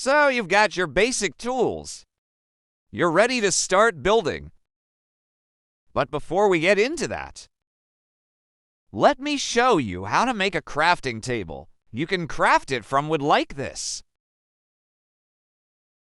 So you've got your basic tools. You're ready to start building. But before we get into that, let me show you how to make a crafting table. You can craft it from wood like this.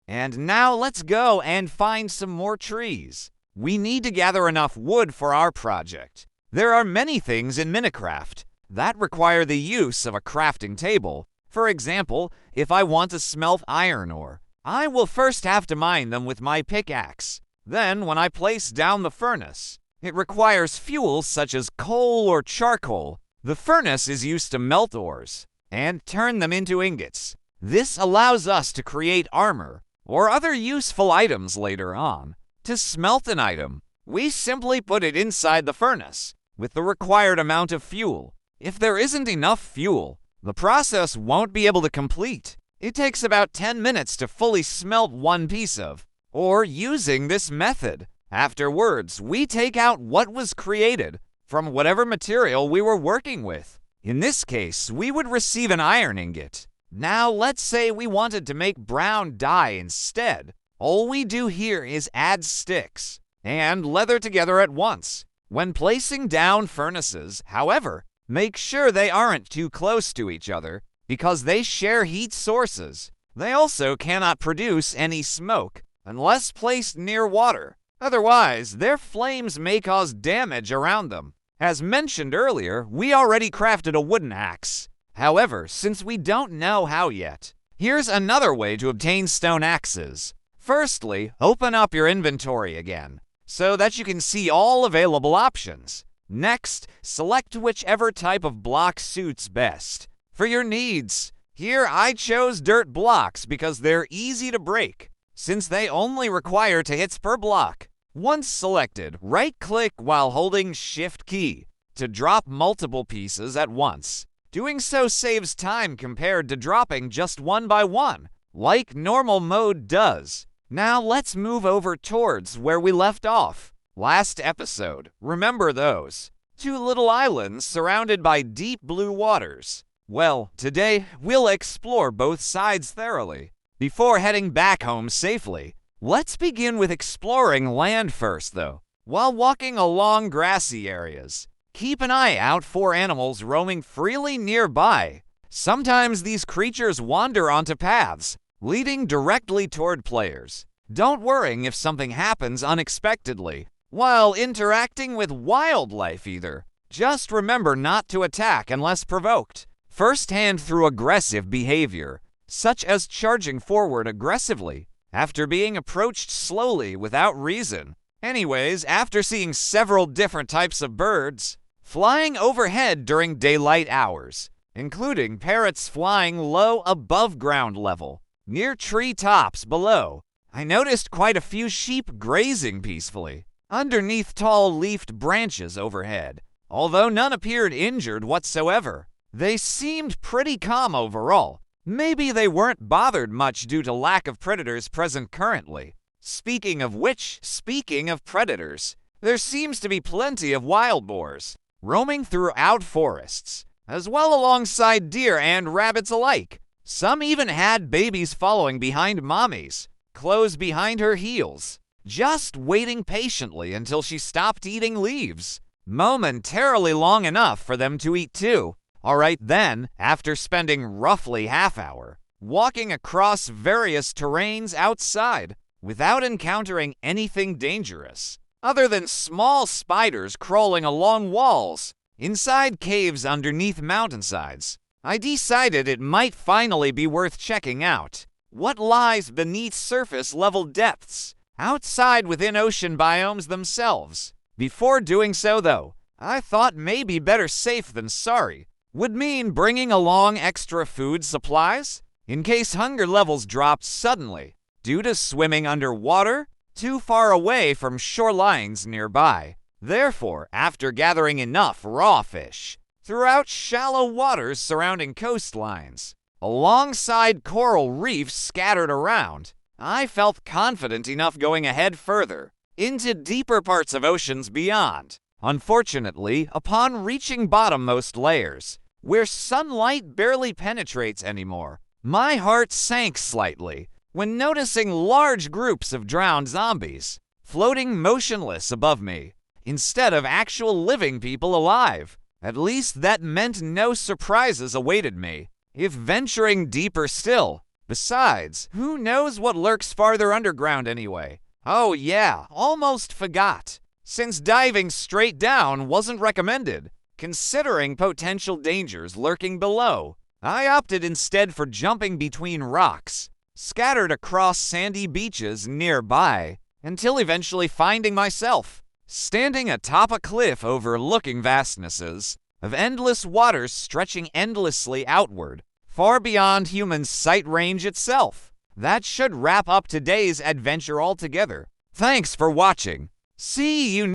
And now let's go and find some more trees. We need to gather enough wood for our project. There are many things in Minecraft that require the use of a crafting table. For example, if I want to smelt iron ore, I will first have to mine them with my pickaxe. Then, when I place down the furnace, it requires fuels such as coal or charcoal. The furnace is used to melt ores and turn them into ingots. This allows us to create armor or other useful items later on. To smelt an item, we simply put it inside the furnace with the required amount of fuel. If there isn't enough fuel, the process won't be able to complete. It takes about 10 minutes to fully smelt one piece of ore using this method. Afterwards, we take out what was created from whatever material we were working with. In this case, we would receive an iron ingot. Now, let's say we wanted to make brown dye instead. All we do here is add sticks and leather together at once. When placing down furnaces, however, make sure they aren't too close to each other because they share heat sources. They also cannot produce any smoke unless placed near water. Otherwise, their flames may cause damage around them. As mentioned earlier, we already crafted a wooden axe. However, since we don't know how yet, here's another way to obtain stone axes. Firstly, open up your inventory again so that you can see all available options. Next, select whichever type of block suits best for your needs. Here I chose dirt blocks because they're easy to break, since they only require 2 hits per block. Once selected, right-click while holding Shift key to drop multiple pieces at once. Doing so saves time compared to dropping just one by one, like normal mode does. Now let's move over towards where we left off. Last episode, remember those 2 little islands surrounded by deep blue waters? Well, today we'll explore both sides thoroughly. Before heading back home safely, let's begin with exploring land first though. While walking along grassy areas, keep an eye out for animals roaming freely nearby. Sometimes these creatures wander onto paths, leading directly toward players. Don't worry if something happens unexpectedly while interacting with wildlife either. Just remember not to attack unless provoked. First-hand through aggressive behavior, such as charging forward aggressively after being approached slowly without reason. Anyways, after seeing several different types of birds flying overhead during daylight hours, including parrots flying low above ground level, near tree tops below, I noticed quite a few sheep grazing peacefully underneath tall leafed branches overhead. Although none appeared injured whatsoever, they seemed pretty calm overall. Maybe they weren't bothered much due to lack of predators present currently. Speaking of predators, there seems to be plenty of wild boars roaming throughout forests, as well alongside deer and rabbits alike. Some even had babies following behind mommies, close behind her heels, just waiting patiently until she stopped eating leaves, momentarily long enough for them to eat too. Alright then, after spending roughly half hour walking across various terrains outside without encountering anything dangerous, other than small spiders crawling along walls, inside caves underneath mountainsides, I decided it might finally be worth checking out what lies beneath surface level depths, outside within ocean biomes themselves. Before doing so though, I thought maybe better safe than sorry would mean bringing along extra food supplies in case hunger levels dropped suddenly due to swimming underwater too far away from shorelines nearby. Therefore, after gathering enough raw fish throughout shallow waters surrounding coastlines, alongside coral reefs scattered around, I felt confident enough going ahead further into deeper parts of oceans beyond. Unfortunately, upon reaching bottommost layers, where sunlight barely penetrates anymore, My heart sank slightly when noticing large groups of drowned zombies floating motionless above me instead of actual living people alive. At least that meant no surprises awaited me if venturing deeper still. Besides, who knows what lurks farther underground anyway? Oh yeah, almost forgot. Since diving straight down wasn't recommended, considering potential dangers lurking below, I opted instead for jumping between rocks, scattered across sandy beaches nearby, until eventually finding myself standing atop a cliff overlooking vastnesses of endless waters stretching endlessly outward, far beyond human sight range itself. That should wrap up today's adventure altogether. Thanks for watching. See you